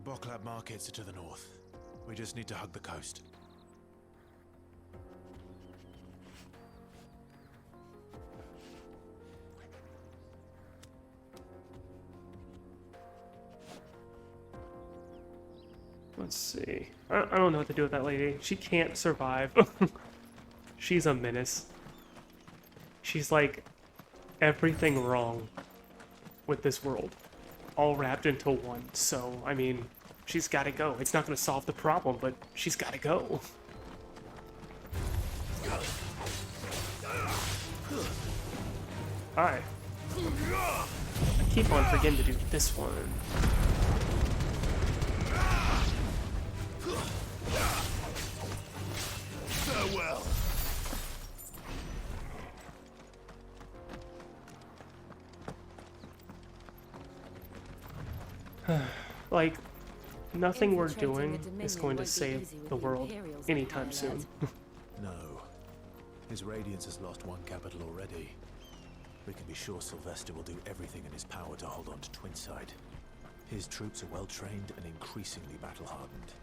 Boklat markets are to the north. We just need to hug the coast. Let's see. I don't know what to do with that lady. She can't survive. She's a menace. She's like everything wrong with this world, all wrapped into one. So, I mean, she's got to go. It's not going to solve the problem, but she's got to go. Hi. I keep on forgetting to do this one. Farewell. Like, nothing we're doing is going to save the world anytime soon. No. His Radiance has lost one capital already. We can be sure Sylvester will do everything in his power to hold on to Twinside. His troops are well trained and increasingly battle-hardened.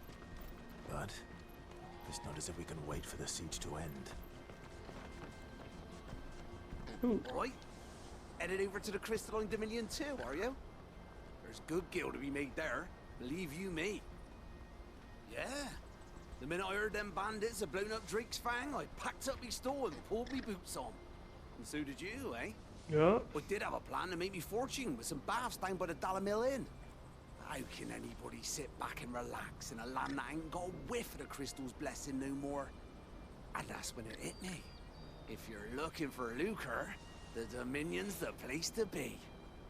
But it's not as if we can wait for the siege to end. Right? Headed over to the Crystalline Dominion too, are you? There's good gil to be made there, believe you me. Yeah. The minute I heard them bandits had blown up Drake's Fang, I packed up me store and pulled me boots on. And so did you, eh? Yeah. I did have a plan to make me fortune with some baths down by the Dallamil Inn. How can anybody sit back and relax in a land that ain't got a whiff of the crystal's blessing no more? And that's when it hit me. If you're looking for lucre, the Dominion's the place to be.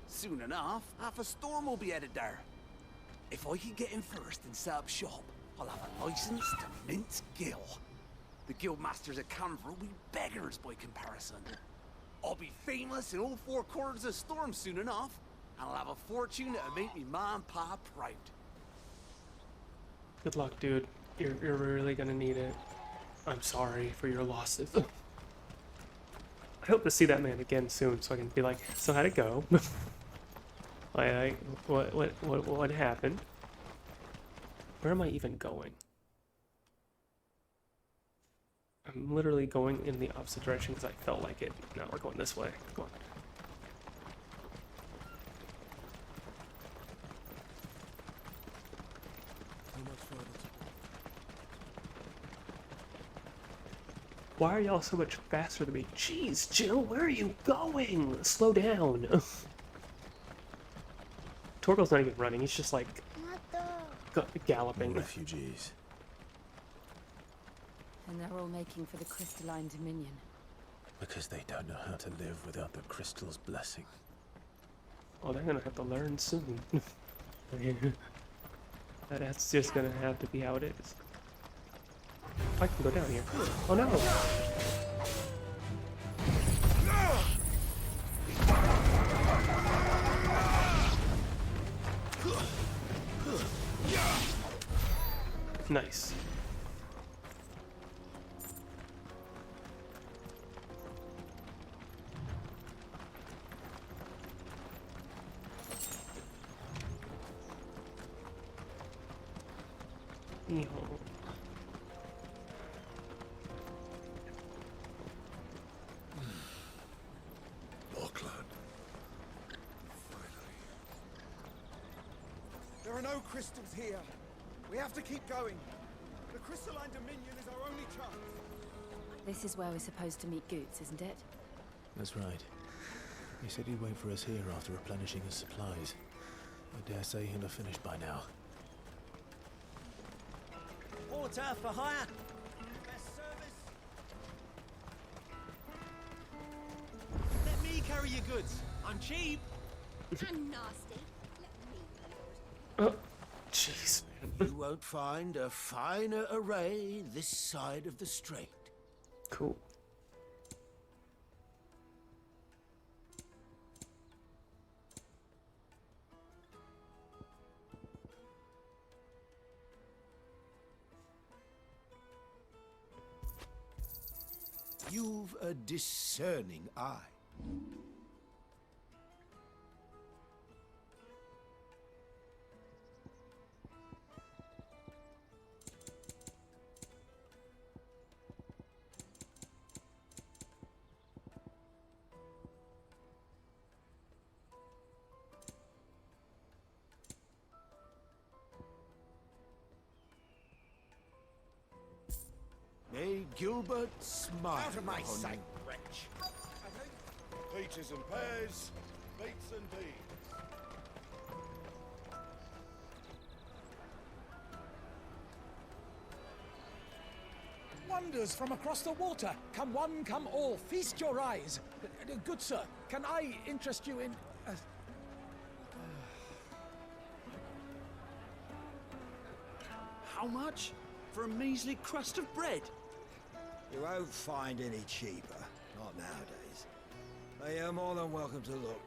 Soon enough, half a storm will be headed there. If I can get in first and set up shop, I'll have a license to mince gil. The guild masters at Canver will be beggars by comparison. I'll be famous in all four corners of Storm soon enough, and I'll have a fortune that'll make me ma and pa proud. Good luck, dude. You're really gonna need it. I'm sorry for your losses. I hope to see that man again soon, so I can be like, so how'd it go? Like, what happened? Where am I even going? I'm literally going in the opposite direction because I felt like it. Now we're going this way. Come on. Why are y'all so much faster than me? Jeez, Jill, where are you going? Slow down. Torgal's not even running, he's just like galloping. Refugees. And they're all making for the Crystalline Dominion. Because they don't know how to live without the crystal's blessing. Oh, they're gonna have to learn soon. That's just gonna have to be how it is. I can go down here. Oh no! Nice. Yeehaw. There are no crystals here. We have to keep going. The Crystalline Dominion is our only chance. This is where we're supposed to meet Goots, isn't it? That's right. He said he'd wait for us here after replenishing his supplies. I dare say he'll have finished by now. Water for hire. Best service. Let me carry your goods. I'm cheap. And nasty. Oh, jeez. You won't find a finer array this side of the strait. Cool. You've a discerning eye. May Gilbert smile Out of my on sight, you. wretch. Peaches and pears, beets and beans. Wonders from across the water. Come one, come all. Feast your eyes. Good sir, can I interest you in... How much? For a measly crust of bread? You won't find any cheaper. Not nowadays. But you're more than welcome to look.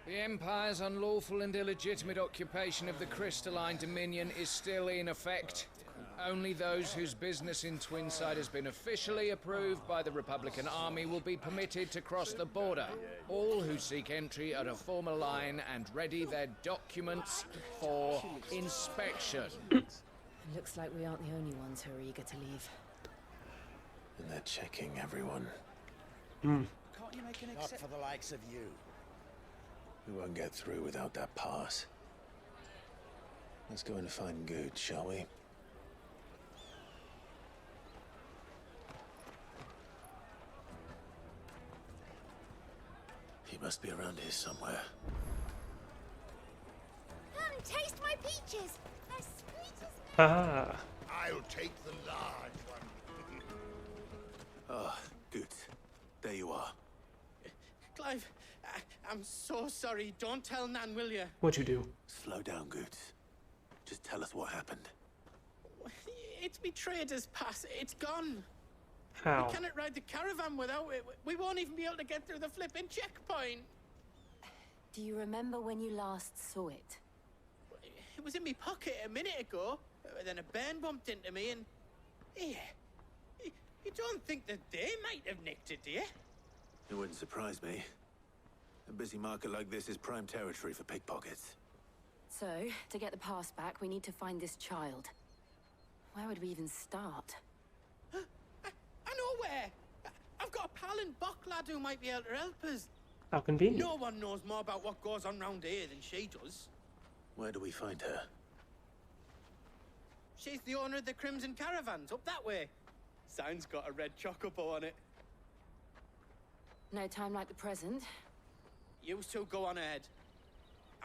The Empire's unlawful and illegitimate occupation of the crystalline dominion is still in effect. Only those whose business in Twinside has been officially approved by the Republican Army will be permitted to cross the border. All who seek entry are to form a line and ready their documents for inspection. It looks like we aren't the only ones who are eager to leave. And they're checking everyone. Can't you make an Not for the likes of you. We won't get through without that pass. Let's go and find Good, shall we? He must be around here somewhere. Come, taste my peaches. They're sweet as Ah. I'll take the large one. Ah, Good. There you are. Clive, I'm so sorry. Don't tell Nan, will you? What'd you do? Slow down, Good. Just tell us what happened. It's me trader's pass. It's gone. How? We cannot ride the caravan without it. We won't even be able to get through the flipping checkpoint. Do you remember when you last saw it? It was in my pocket a minute ago. Then a bairn bumped into me and... Yeah. You don't think that they might have nicked it, do you? It wouldn't surprise me. A busy market like this is prime territory for pickpockets. So, to get the pass back, we need to find this child. Where would we even start? I know where. I've got a pal in Bock lad who might be able to help us. How convenient. No one knows more about what goes on round here than she does. Where do we find her? She's the owner of the Crimson Caravans, up that way. Sign's got a red chocobo on it. No time like the present. You two go on ahead.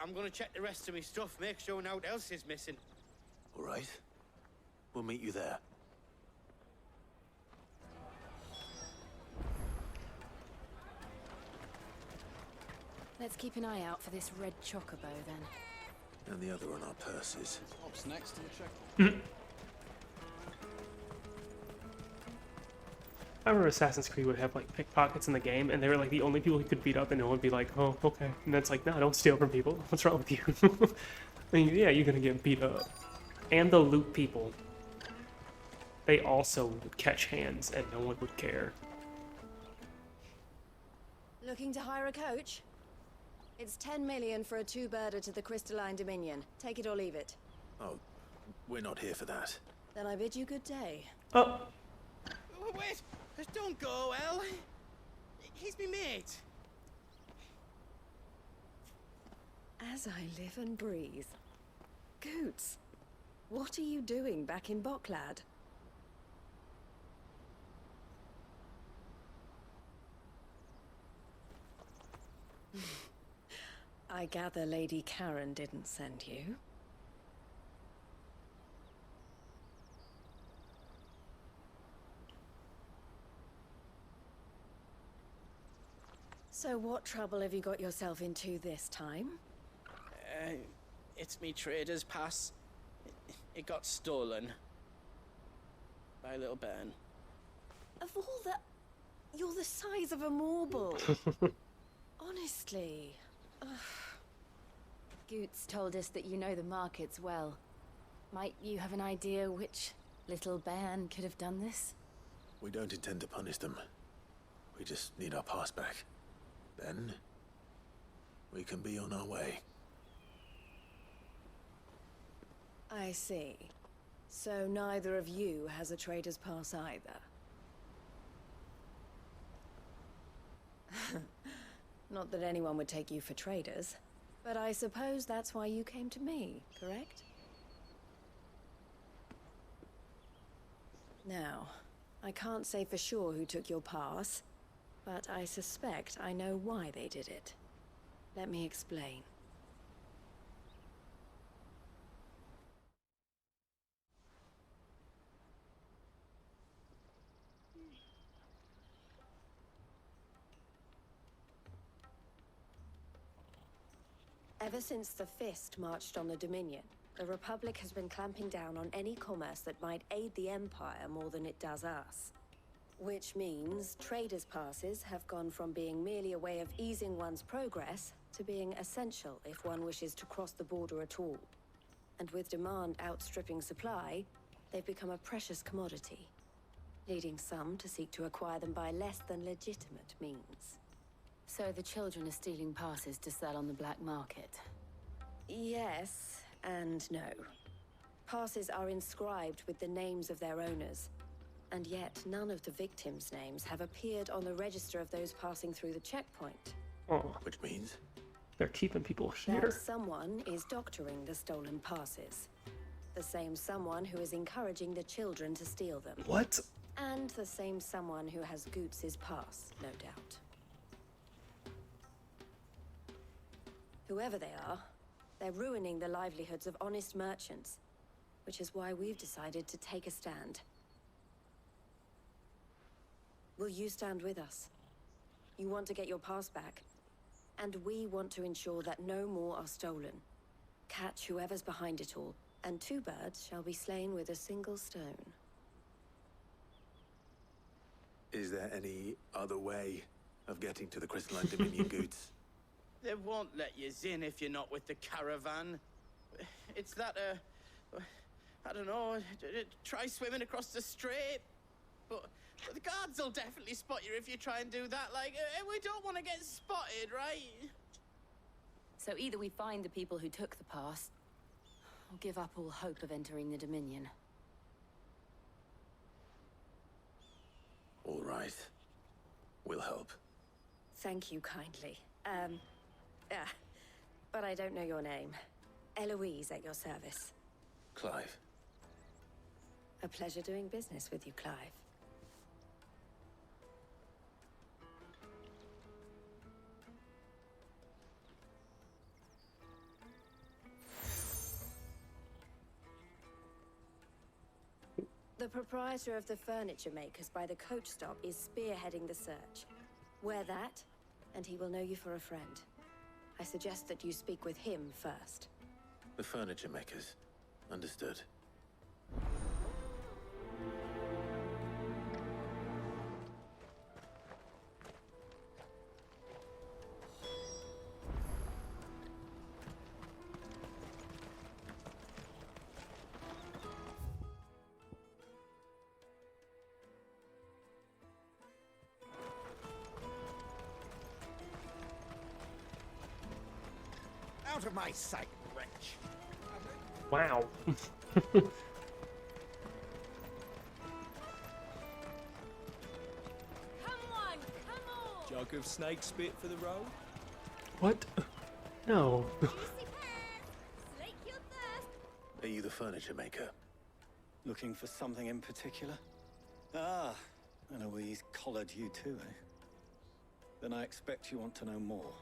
I'm gonna check the rest of my stuff, make sure nothing else is missing. All right. We'll meet you there. Let's keep an eye out for this red chocobo, then. And the other on our purses. What's next to the check? I remember Assassin's Creed would have like pickpockets in the game, and they were like the only people who could beat up, and it would be like, oh, okay. And that's like, no, don't steal from people. What's wrong with you? I mean, yeah, you're gonna get beat up. And the loot people. They also would catch hands, and no one would care. Looking to hire a coach? It's 10 million for a two-birder to the Crystalline Dominion. Take it or leave it. Oh, we're not here for that. Then I bid you good day. Oh, Wait! Don't go, El. He's me mate. As I live and breathe. Goots, what are you doing back in Bocklad? I gather Lady Karen didn't send you. So what trouble have you got yourself into this time? It's me trader's pass. It got stolen. By a little bairn. Of all the... You're the size of a marble. Honestly. Ugh. Goots told us that you know the markets well. Might you have an idea which little bairn could have done this? We don't intend to punish them. We just need our pass back. Then, we can be on our way. I see. So neither of you has a trader's pass either. Not that anyone would take you for traders, but I suppose that's why you came to me, correct? Now, I can't say for sure who took your pass, but I suspect I know why they did it. Let me explain. Ever since the Fist marched on the Dominion, the Republic has been clamping down on any commerce that might aid the Empire more than it does us. Which means traders' passes have gone from being merely a way of easing one's progress to being essential if one wishes to cross the border at all. And with demand outstripping supply, they've become a precious commodity, leading some to seek to acquire them by less than legitimate means. So the children are stealing passes to sell on the black market? Yes and no. Passes are inscribed with the names of their owners, and yet none of the victims' names have appeared on the register of those passing through the checkpoint. Oh, Which means? they're keeping people here. That someone is doctoring the stolen passes. The same someone who is encouraging the children to steal them. What? And the same someone who has Goots's pass, no doubt. Whoever they are, they're ruining the livelihoods of honest merchants, which is why we've decided to take a stand. Will you stand with us? You want to get your pass back, and we want to ensure that no more are stolen. Catch whoever's behind it all, and two birds shall be slain with a single stone. Is there any other way of getting to the Crystalline Dominion, Goots? They won't let you in if you're not with the caravan. It's that, I don't know, try swimming across the strait. But the guards will definitely spot you if you try and do that. Like, we don't want to get spotted, right? So either we find the people who took the pass, or give up all hope of entering the Dominion. All right. We'll help. Thank you kindly. But I don't know your name. Eloise at your service. Clive. A pleasure doing business with you, Clive. The proprietor of the furniture makers by the coach stop is spearheading the search. Wear that, and he will know you for a friend. I suggest that you speak with him first. The furniture makers. Understood. Out of my sight, wretch! Wow. Come on, come on! Jug of snake spit for the road? What? No. Juicy pears! Slake your thirst! Are you the furniture maker? Looking for something in particular? Ah, Eloise collared you too, eh? Then I expect you want to know more.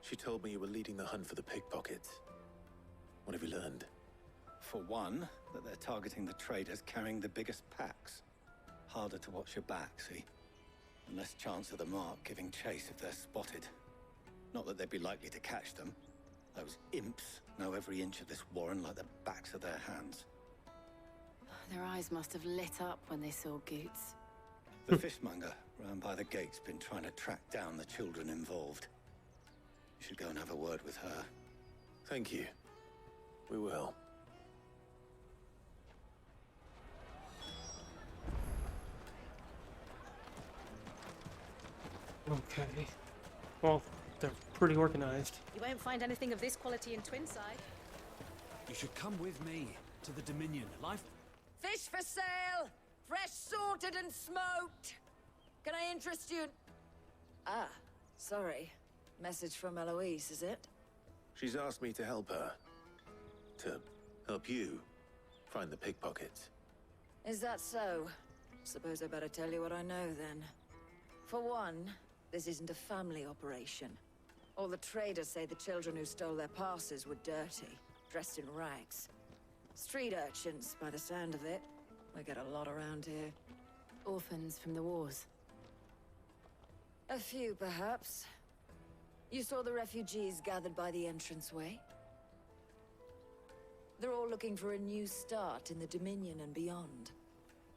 She told me you were leading the hunt for the pickpockets. What have you learned? For one, that they're targeting the traders carrying the biggest packs. Harder to watch your back, see? And less chance of the mark giving chase if they're spotted. Not that they'd be likely to catch them. Those imps know every inch of this warren like the backs of their hands. Their eyes must have lit up when they saw Goots. The fishmonger round by the gate's been trying to track down the children involved. You should go and have a word with her. Thank you. We will. Okay. Well, they're pretty organized. You won't find anything of this quality in Twinside. You should come with me to the Dominion. Life slaughtered and smoked. Can I interest you? Ah, sorry. Message from Eloise, is it? She's asked me to help her. To help you find the pickpockets. Is that so? Suppose I better tell you what I know then. For one, this isn't a family operation. All the traders say the children who stole their passes were dirty, dressed in rags. Street urchins, by the sound of it. We get a lot around here. Orphans from the wars. A few, perhaps. You saw the refugees gathered by the entranceway? They're all looking for a new start in the Dominion and beyond.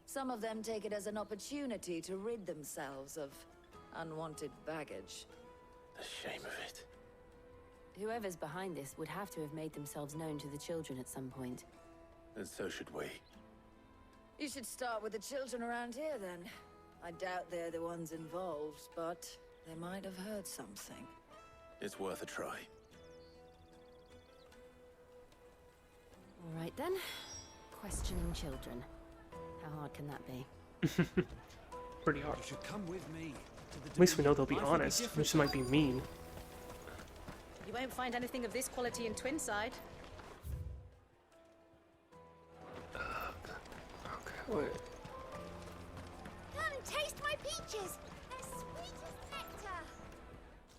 Some of them take it as an opportunity to rid themselves of unwanted baggage. The shame of it. Whoever's behind this would have to have made themselves known to the children at some point. And so should we. You should start with the children around here, then. I doubt they're the ones involved, but they might have heard something. It's worth a try. All right, then. Questioning children. How hard can that be? Pretty hard. You should come with me. At least we know they'll be honest. Which might be mean. You won't find anything of this quality in Twinside. Okay, wait. Come taste my peaches. They're sweet as nectar.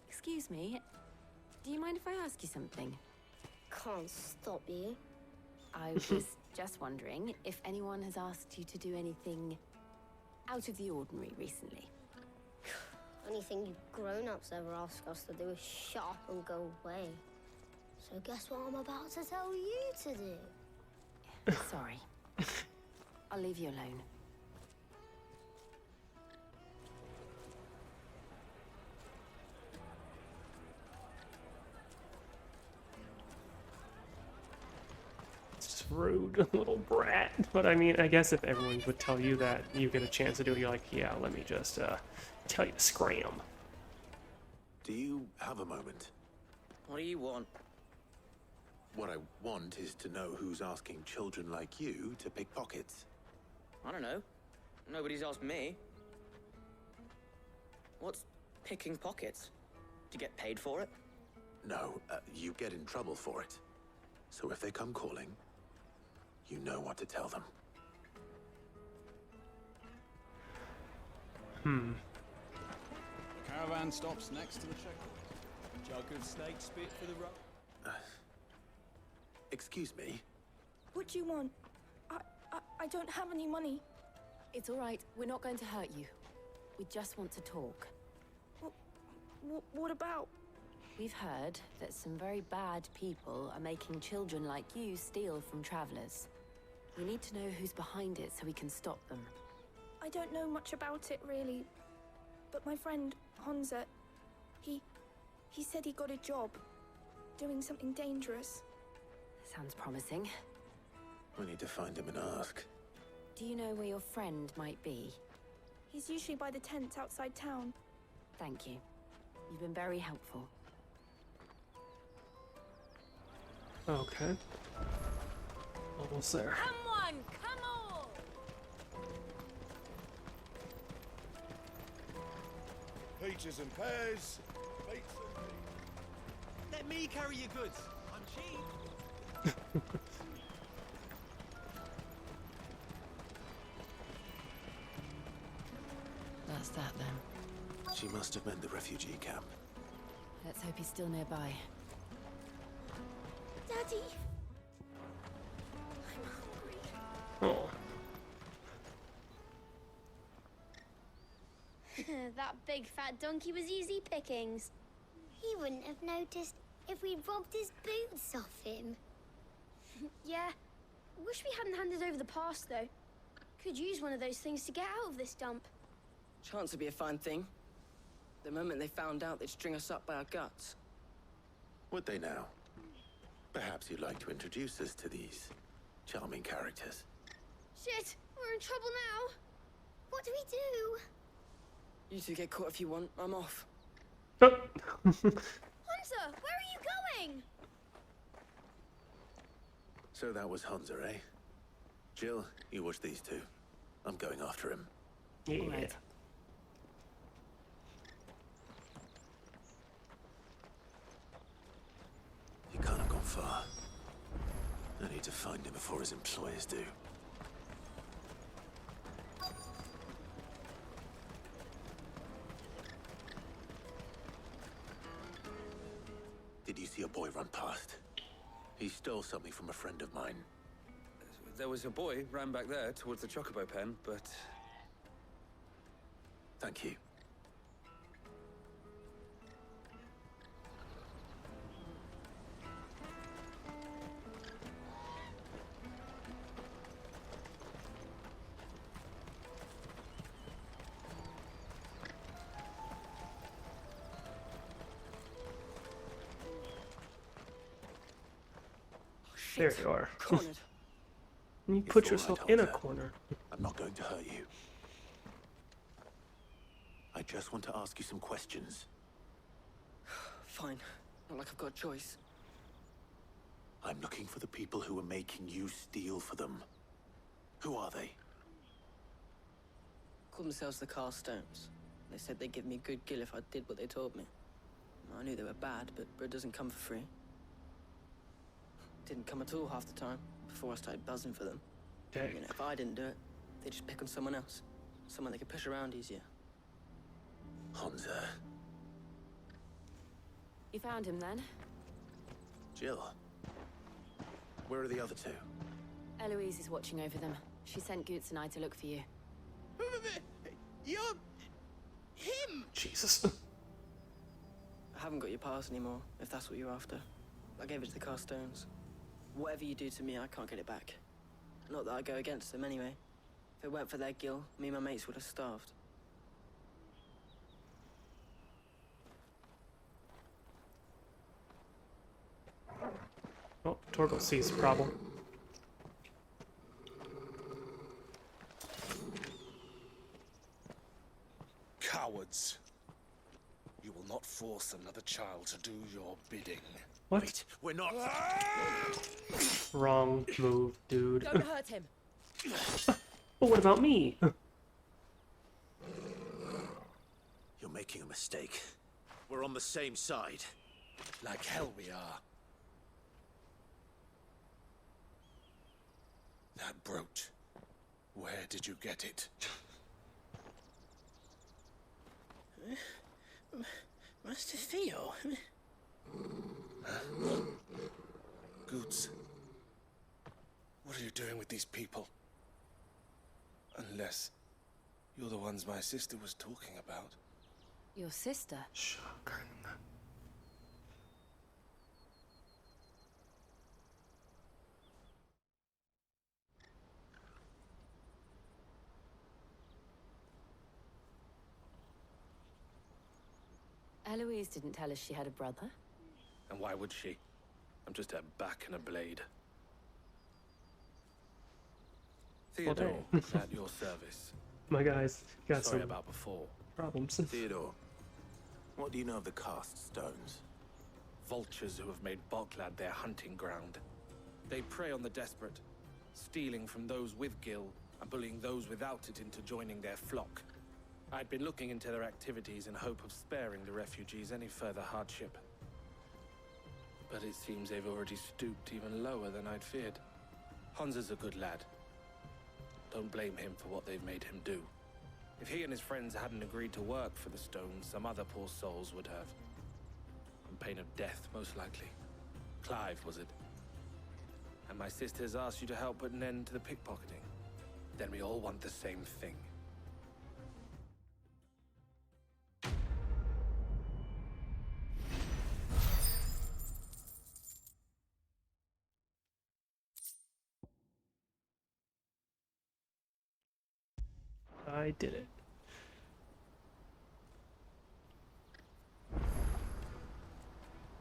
Excuse me. Do you mind if I ask you something? Can't stop you. I was just wondering if anyone has asked you to do anything out of the ordinary recently. Anything you grown-ups ever ask us to do is shut up and go away. So guess what I'm about to tell you to do? Sorry. I'll leave you alone. It's rude, little brat. But I mean, I guess if everyone would tell you that, you get a chance to do it, you're like, yeah, let me just tell you to scram. Do you have a moment? What do you want? What I want is to know who's asking children like you to pick pockets. I don't know. Nobody's asked me. What's picking pockets? Do you get paid for it? No, you get in trouble for it. So if they come calling, you know what to tell them. The caravan stops next to the checkpoint. Jug of snake spit for the road. Excuse me? What do you want? I don't have any money. It's all right. We're not going to hurt you. We just want to talk. What about? We've heard that some very bad people are making children like you steal from travelers. We need to know who's behind it so we can stop them. I don't know much about it, really. But my friend, Honza, he said he got a job doing something dangerous. Sounds promising. We need to find him and ask. Do you know where your friend might be? He's usually by the tents outside town. Thank you. You've been very helpful. Okay. Almost there. Come on, come on! Peaches and pears. Beets and peas. Let me carry your goods. I'm cheap. That's that then. She must have meant the refugee camp. Let's hope he's still nearby. Daddy. Oh. That big fat donkey was easy pickings. He wouldn't have noticed if we'd robbed his boots off him. Yeah. Wish we hadn't handed over the pass, though. Could use one of those things to get out of this dump. Chance would be a fine thing. The moment they found out, they'd string us up by our guts. Would they now? Perhaps you'd like to introduce us to these charming characters. Shit, we're in trouble now. What do we do? You two get caught if you want. I'm off. Hunter, where are you going? So that was Hunza, eh? Jill, you watch these two. I'm going after him. Yeah. Right. He can't have gone far. I need to find him before his employers do. Did you see a boy run past? He stole something from a friend of mine. There was a boy ran back there towards the chocobo pen, but... Thank you. There you are. Cornered. You It's put all yourself right, in a Hunter. corner. I'm not going to hurt you. I just want to ask you some questions. Fine. Not like I've got a choice. I'm looking for the people who are making you steal for them. Who are they? Called themselves the Carstones. They said they'd give me a good gill if I did what they told me. I knew they were bad, but bread doesn't come for free. Didn't come at all half the time, before I started buzzing for them. Dang. You know, if I didn't do it, they'd just pick on someone else. Someone they could push around easier. Hansa. You found him then? Jill. Where are the other two? Eloise is watching over them. She sent Goots and I to look for you. You're... him! Jesus. I haven't got your pass anymore, if that's what you're after. I gave it to the Carstones. Whatever you do to me, I can't get it back. Not that I go against them anyway. If it weren't for their gill, me and my mates would have starved. Oh, Torgal sees the problem. Cowards. You will not force another child to do your bidding. What? Wait, we're not... Wrong move, dude. Don't hurt him. But what about me? You're making a mistake. We're on the same side. Like hell we are. That brooch. Where did you get it? Master Theo? Goots. What are you doing with these people? Unless you're the ones my sister was talking about. Your sister? Shotgun. Eloise didn't tell us she had a brother. And why would she? I'm just her back and a blade. Theodore, at your service. My guys got Sorry some about before. problems. Theodore, what do you know of the cast stones? Vultures who have made Boklad their hunting ground. They prey on the desperate, stealing from those with gil and bullying those without it into joining their flock. I'd been looking into their activities in hope of sparing the refugees any further hardship. But it seems they've already stooped even lower than I'd feared. Hansa's a good lad. Don't blame him for what they've made him do. If he and his friends hadn't agreed to work for the stones, some other poor souls would have. On pain of death, most likely. Clive, was it? And my sisters asked you to help put an end to the pickpocketing. Then we all want the same thing. I did it.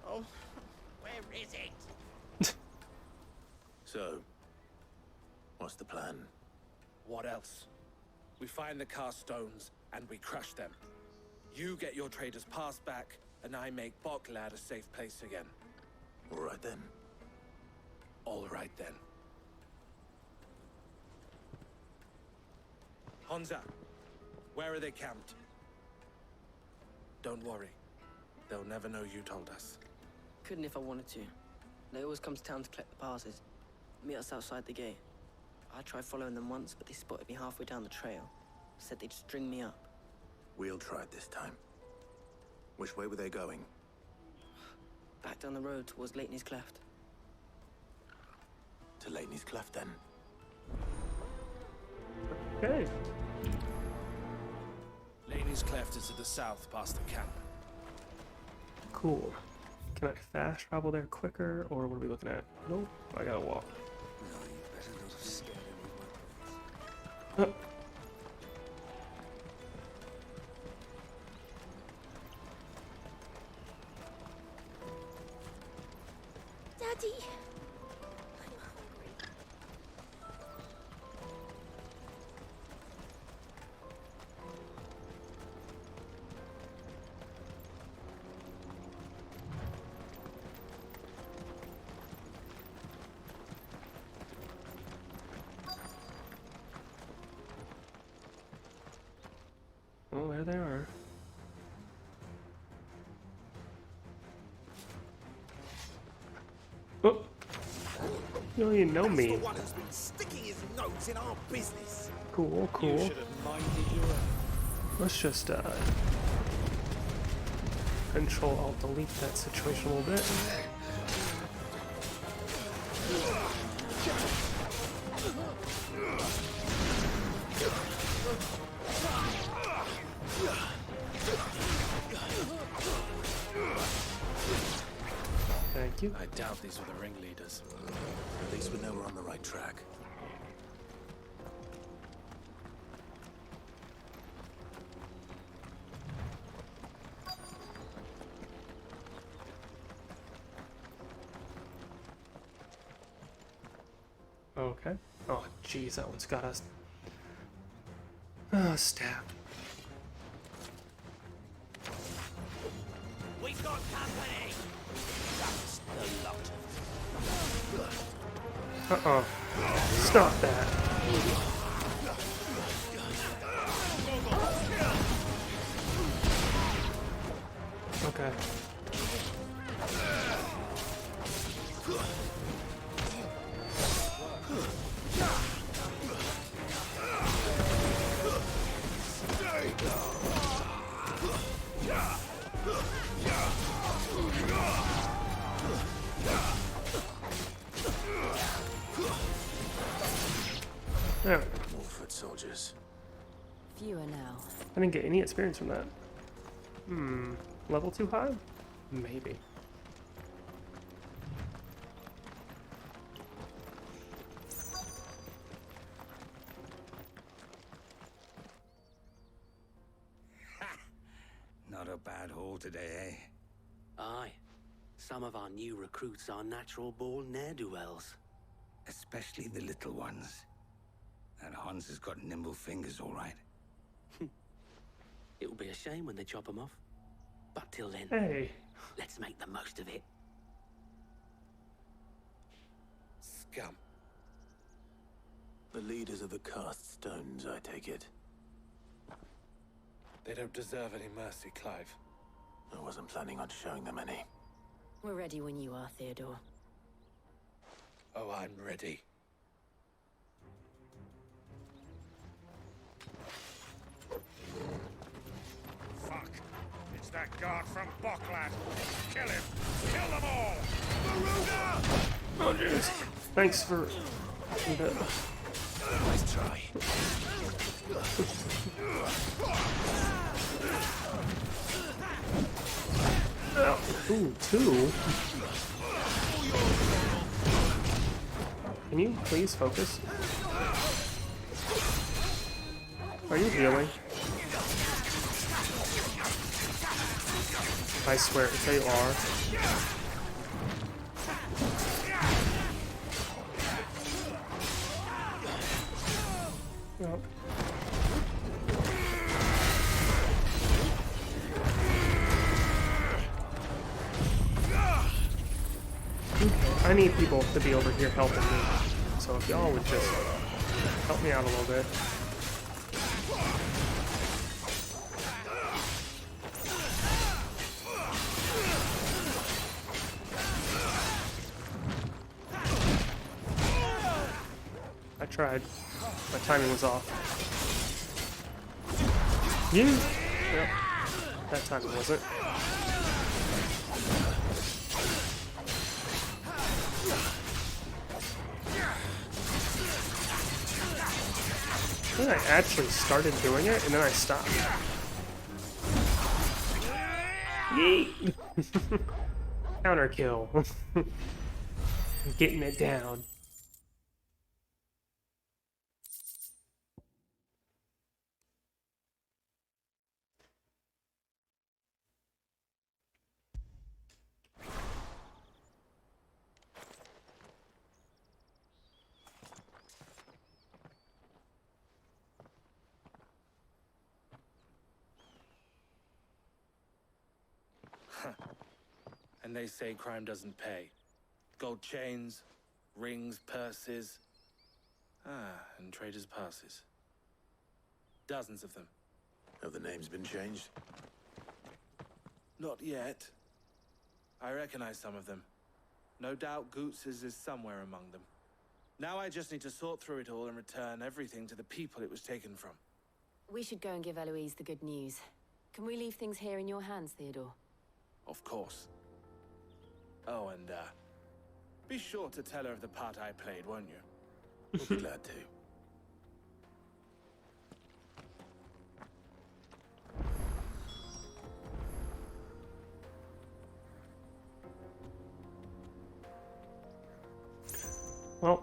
Oh, where is it? So, what's the plan? What else? We find the cast stones and we crush them. You get your trader's pass back, and I make Boklad a safe place again. All right then. All right then. Hansa, Where are they camped? Don't worry. They'll never know you told us. Couldn't if I wanted to. They always come to town to collect the passes. Meet us outside the gate. I tried following them once, but they spotted me halfway down the trail. Said they'd string me up. We'll try it this time. Which way were they going? Back down the road towards Lateney's Cleft. To Lateney's Cleft, then. Okay. Lateney's Cleft is to the south, past the camp. Cool. Can I fast travel there quicker, or what are we looking at? Nope, I gotta walk. No, you better not have scared anyone. Daddy! Oh, there they are. Oh! You don't even know me. That's the one who's been sticking his nose in our business. Cool, cool. You should have minded your own. Let's just Control Alt Delete that situation a little bit. Thank you. I doubt these were the ringleaders. At least we know we're on the right track. Okay. Oh, jeez, that one's got us. Oh, stab. We've got company. That's the lot of Uh-oh. Stop that. Okay. There. More foot soldiers. Fewer now. I didn't get any experience from that. Level too high? Maybe. Not a bad haul today, eh? Aye. Some of our new recruits are natural-born ne'er-do-wells. Especially the little ones. And Hans has got nimble fingers, all right. It'll be a shame when they chop them off. But till then, hey, let's make the most of it. Scum. The leaders of the cast stones, I take it. They don't deserve any mercy, Clive. I wasn't planning on showing them any. We're ready when you are, Theodore. Oh, I'm ready. Fuck. It's that guard from Bocklad. Kill him. Kill them all. oh jeez. Thanks for the... Nice try. Ooh, two. Can you please focus? Are you healing? I swear, if they are. Yep. I need people to be over here helping me. So if y'all would just help me out a little bit. tried. My timing was off. You. Yep. That time it wasn't. I think I actually started doing it and then I stopped. Yeet! Counter kill. Getting it down. And they say crime doesn't pay. Gold chains, rings, purses. And traders' passes. Dozens of them. Have the names been changed? Not yet. I recognize some of them. No doubt Goots's is somewhere among them. Now I just need to sort through it all and return everything to the people it was taken from. We should go and give Eloise the good news. Can we leave things here in your hands, Theodore? Of course. Oh, and, be sure to tell her of the part I played, won't you? We'll be glad to. Well,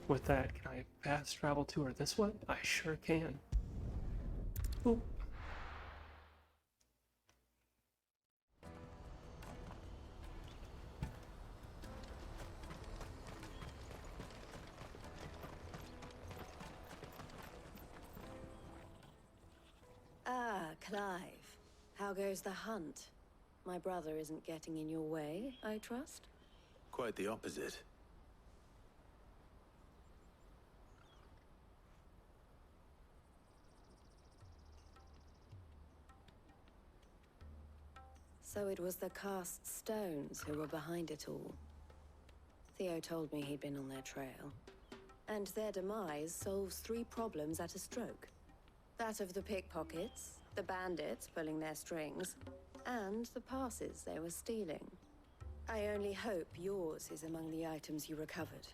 with that, can I fast travel to her this way? I sure can. Oop. Ah, Clive. How goes the hunt? My brother isn't getting in your way, I trust? Quite the opposite. So it was the cast stones who were behind it all. Theo told me he'd been on their trail. And their demise solves 3 problems at a stroke. That of the pickpockets, the bandits pulling their strings, and the passes they were stealing. I only hope yours is among the items you recovered.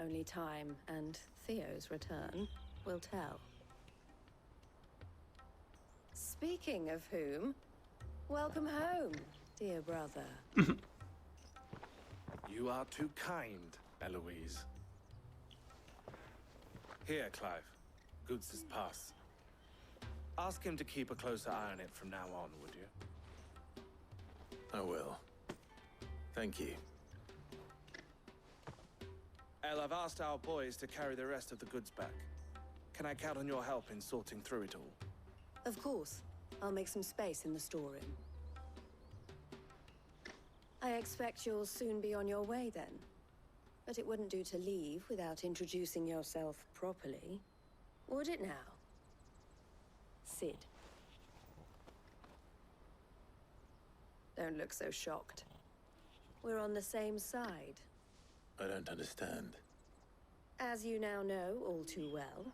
Only time and Theo's return will tell. Speaking of whom, welcome home, dear brother. You are too kind, Eloise. Here, Clive. Goots's pass. Ask him to keep a closer eye on it from now on, would you? I will. Thank you. El, I've asked our boys to carry the rest of the goods back. Can I count on your help in sorting through it all? Of course. I'll make some space in the storeroom. I expect you'll soon be on your way then. But it wouldn't do to leave without introducing yourself properly. Would it now? Sid. Don't look so shocked. We're on the same side. I don't understand. As you now know all too well,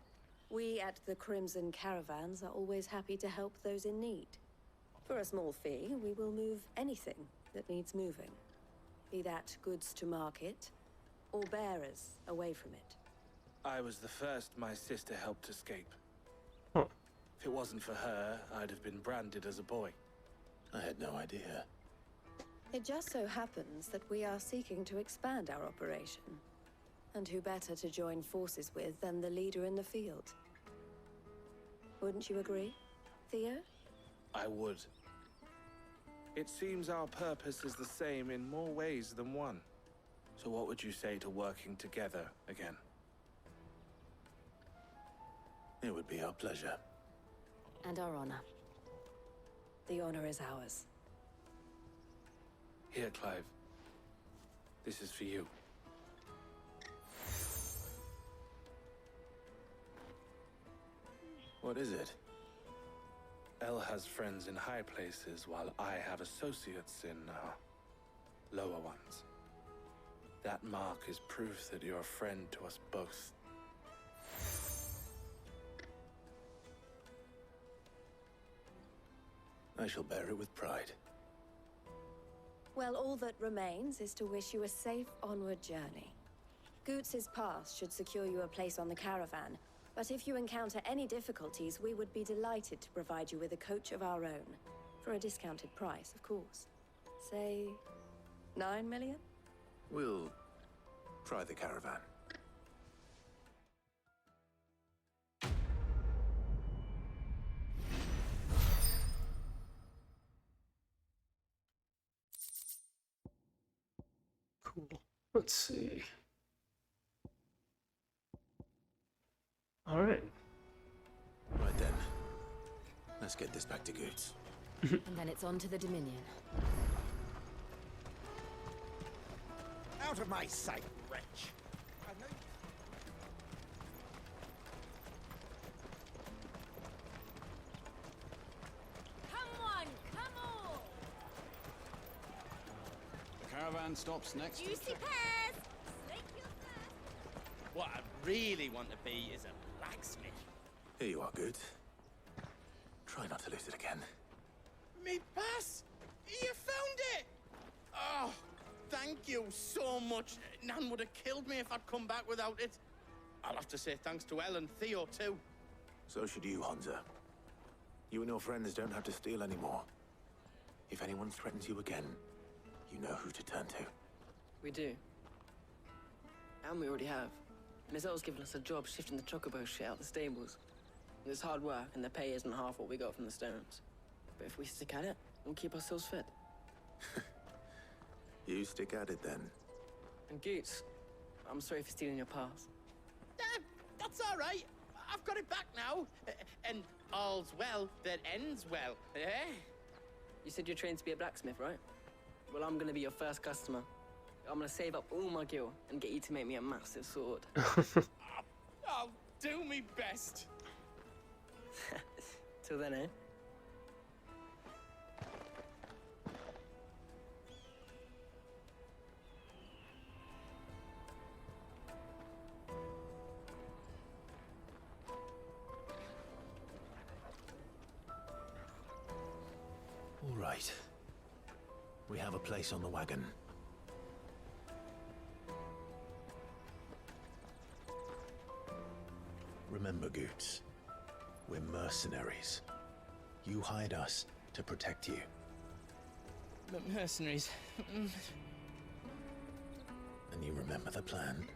we at the Crimson Caravans are always happy to help those in need. For a small fee, we will move anything that needs moving. Be that goods to market, or bearers away from it. I was the first my sister helped escape. Huh. If it wasn't for her, I'd have been branded as a boy. I had no idea. It just so happens that we are seeking to expand our operation. And who better to join forces with than the leader in the field? Wouldn't you agree, Theo? I would. It seems our purpose is the same in more ways than one. So what would you say to working together again? It would be our pleasure. And our honor. The honor is ours. Here, Clive. This is for you. What is it? El has friends in high places, while I have associates in, lower ones. That mark is proof that you're a friend to us both. I shall bear it with pride. Well, all that remains is to wish you a safe onward journey. Goots's pass should secure you a place on the caravan, but if you encounter any difficulties, we would be delighted to provide you with a coach of our own. For a discounted price, of course. Say, 9 million? We'll try the caravan. Cool. Let's see. All right. Right then. Let's get this back to Goots. And then it's on to the Dominion. Out of my sight, wretch! Come on, come on! The caravan stops next to the Juicy checkpoint. pears! Snake your thirst! What I really want to be is a blacksmith. Here you are, Goots. Try not to lose it again. Me pass! You found it! Oh, thank you so much. Nan would have killed me if I'd come back without it. I'll have to say thanks to Elle and Theo, too. So should you, Hansa. You and your friends don't have to steal anymore. If anyone threatens you again, you know who to turn to. We do. And we already have. Miss L's given us a job shifting the chocobo shit out the stables. It's hard work, and the pay isn't half what we got from the stones. But if we stick at it, we'll keep ourselves fit. You stick at it then. And Goots, I'm sorry for stealing your pass. That's all right. I've got it back now. And all's well that ends well, eh? You said you're trained to be a blacksmith, right? Well, I'm gonna be your first customer. I'm gonna save up all my gil and get you to make me a massive sword. I'll do me best. Till then, eh? All right. We have a place on the wagon. Remember, Goots, we're mercenaries. You hired us to protect you. Mercenaries. And you remember the plan?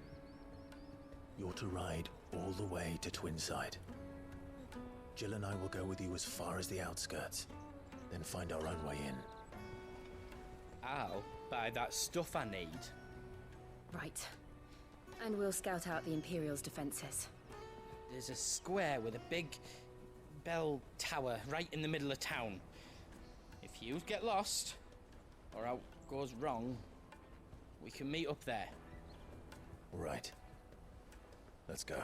You're to ride all the way to Twinside. Jill and I will go with you as far as the outskirts, then find our own way in. I'll buy that stuff I need. Right. And we'll scout out the Imperial's defenses. There's a square with a big bell tower right in the middle of town. If you get lost, or out goes wrong, we can meet up there. All right. Let's go.